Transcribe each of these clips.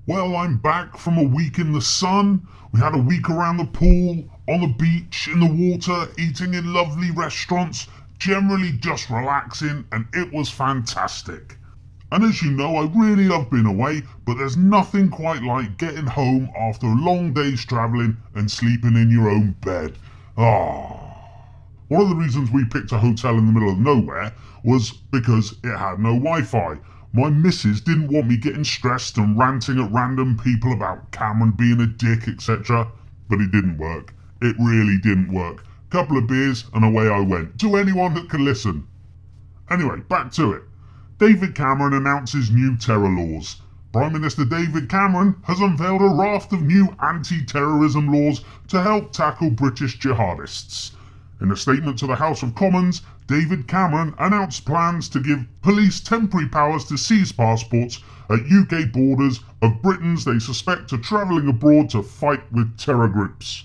Well, I'm back from a week in the sun. We had a week around the pool, on the beach, in the water, eating in lovely restaurants, generally just relaxing, and it was fantastic. And as you know, I really love being away, but there's nothing quite like getting home after a long day's travelling and sleeping in your own bed. One of the reasons we picked a hotel in the middle of nowhere was because it had no Wi-Fi. My missus didn't want me getting stressed and ranting at random people about Cameron being a dick, etc. But it didn't work. It really didn't work. Couple of beers and away I went. To anyone that can listen. Anyway, back to it. David Cameron announces new terror laws. Prime Minister David Cameron has unveiled a raft of new anti-terrorism laws to help tackle British jihadists. In a statement to the House of Commons, David Cameron announced plans to give police temporary powers to seize passports at UK borders of Britons they suspect are travelling abroad to fight with terror groups.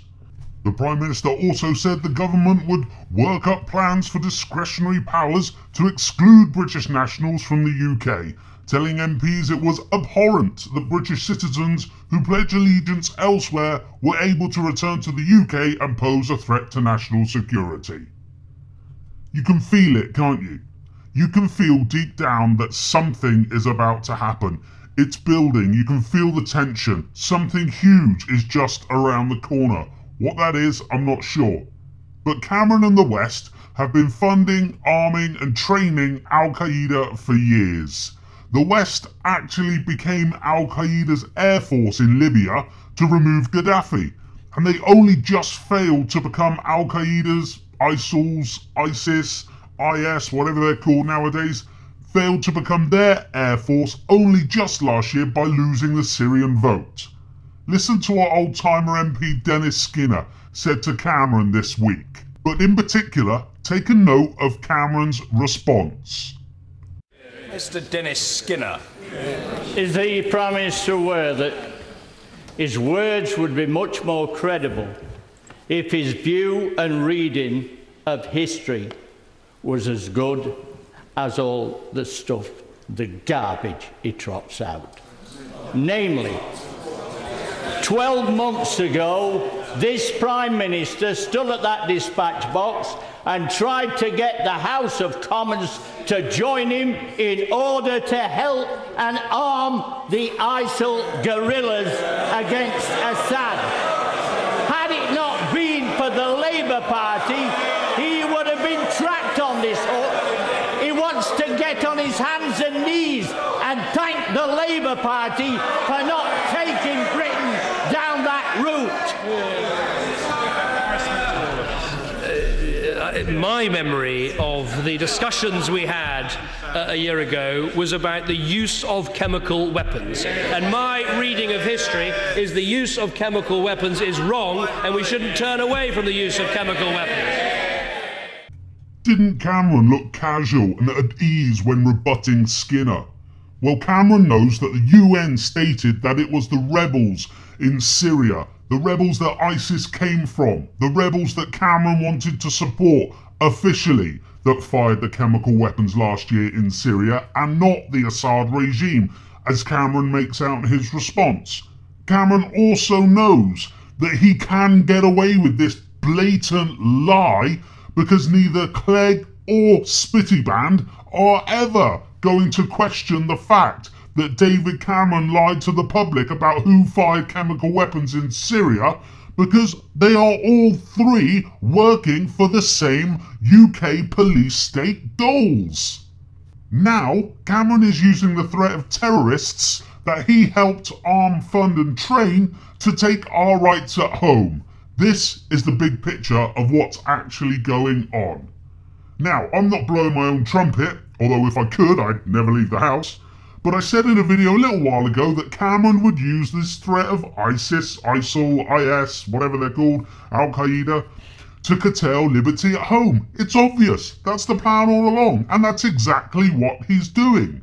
The Prime Minister also said the government would work up plans for discretionary powers to exclude British nationals from the UK, telling MPs it was abhorrent that British citizens who pledge allegiance elsewhere were able to return to the UK and pose a threat to national security. You can feel it, can't you? You can feel deep down that something is about to happen. It's building, you can feel the tension. Something huge is just around the corner. What that is, I'm not sure. But Cameron and the West have been funding, arming and training Al-Qaeda for years. The West actually became Al-Qaeda's air force in Libya to remove Gaddafi, and they only just failed to become Al-Qaeda's, ISIL's, ISIS, IS, whatever they're called nowadays, failed to become their air force only just last year by losing the Syrian vote. Listen to what old-timer MP Dennis Skinner said to Cameron this week, but in particular, take a note of Cameron's response. Mr. Dennis Skinner. Is the Prime Minister aware that his words would be much more credible if his view and reading of history was as good as all the stuff, the garbage he trots out? Namely, 12 months ago, this Prime Minister stood at that dispatch box and tried to get the House of Commons to join him in order to help and arm the ISIL guerrillas against Assad. Had it not been for the Labour Party, he would have been tracked on this hook. He wants to get on his hands and knees and thank the Labour Party for not taking Britain down that route. My memory of the discussions we had a year ago was about the use of chemical weapons. And my reading of history is the use of chemical weapons is wrong, and we shouldn't turn away from the use of chemical weapons. Didn't Cameron look casual and at ease when rebutting Skinner? Well, Cameron knows that the UN stated that it was the rebels in Syria, the rebels that ISIS came from, the rebels that Cameron wanted to support officially, that fired the chemical weapons last year in Syria, and not the Assad regime, as Cameron makes out in his response. Cameron also knows that he can get away with this blatant lie because neither Clegg or Spittyband are ever going to question the fact that David Cameron lied to the public about who fired chemical weapons in Syria, because they are all three working for the same UK police state goals. Now, Cameron is using the threat of terrorists that he helped arm, fund and train to take our rights at home. This is the big picture of what's actually going on. Now, I'm not blowing my own trumpet, although if I could, I'd never leave the house. But I said in a video a little while ago that Cameron would use this threat of ISIS, ISIL, IS, whatever they're called, Al-Qaeda, to curtail liberty at home. It's obvious. That's the plan all along, and that's exactly what he's doing.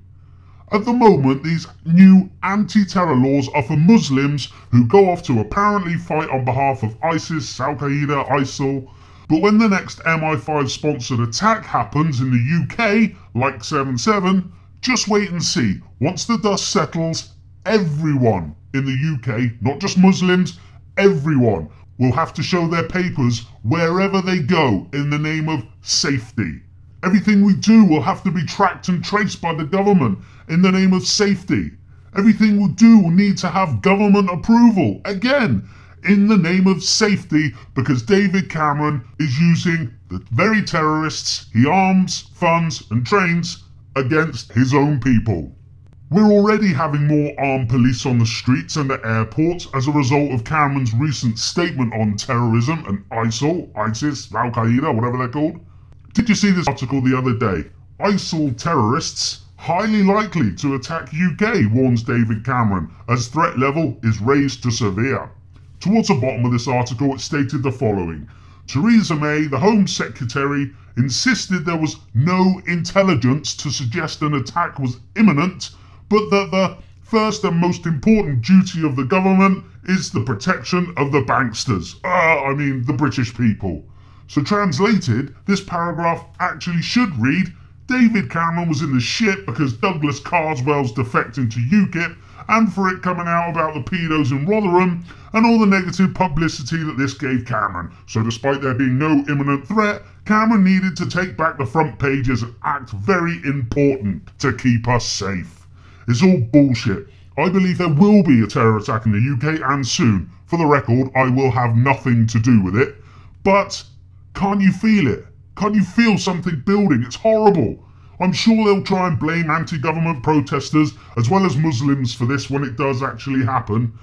At the moment, these new anti-terror laws are for Muslims who go off to apparently fight on behalf of ISIS, Al-Qaeda, ISIL. But when the next MI5 sponsored attack happens in the UK, like 7/7, just wait and see. Once the dust settles, everyone in the UK, not just Muslims, everyone will have to show their papers wherever they go in the name of safety. Everything we do will have to be tracked and traced by the government in the name of safety. Everything we do will need to have government approval, again, in the name of safety, because David Cameron is using the very terrorists he arms, funds and trains against his own people. We're already having more armed police on the streets and at airports as a result of Cameron's recent statement on terrorism and ISIL, ISIS, Al-Qaeda, whatever they're called. Did you see this article the other day? ISIL terrorists highly likely to attack UK, warns David Cameron, as threat level is raised to severe. Towards the bottom of this article it stated the following. Theresa May, the Home Secretary, insisted there was no intelligence to suggest an attack was imminent, but that the first and most important duty of the government is the protection of the banksters. The British people. So translated, this paragraph actually should read, David Cameron was in the shit because Douglas Carswell's defecting to UKIP, and for it coming out about the pedos in Rotherham and all the negative publicity that this gave Cameron. So despite there being no imminent threat, Cameron needed to take back the front pages and act very important to keep us safe. It's all bullshit. I believe there will be a terror attack in the UK, and soon. For the record, I will have nothing to do with it. But can't you feel it? Can't you feel something building? It's horrible. I'm sure they'll try and blame anti-government protesters as well as Muslims for this when it does actually happen.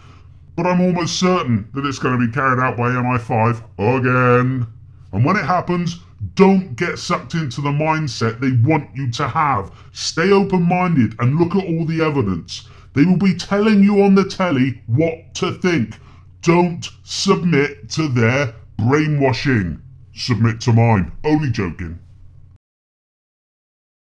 But I'm almost certain that it's going to be carried out by MI5 again. And when it happens, don't get sucked into the mindset they want you to have. Stay open-minded and look at all the evidence. They will be telling you on the telly what to think. Don't submit to their brainwashing. Submit to mine. Only joking.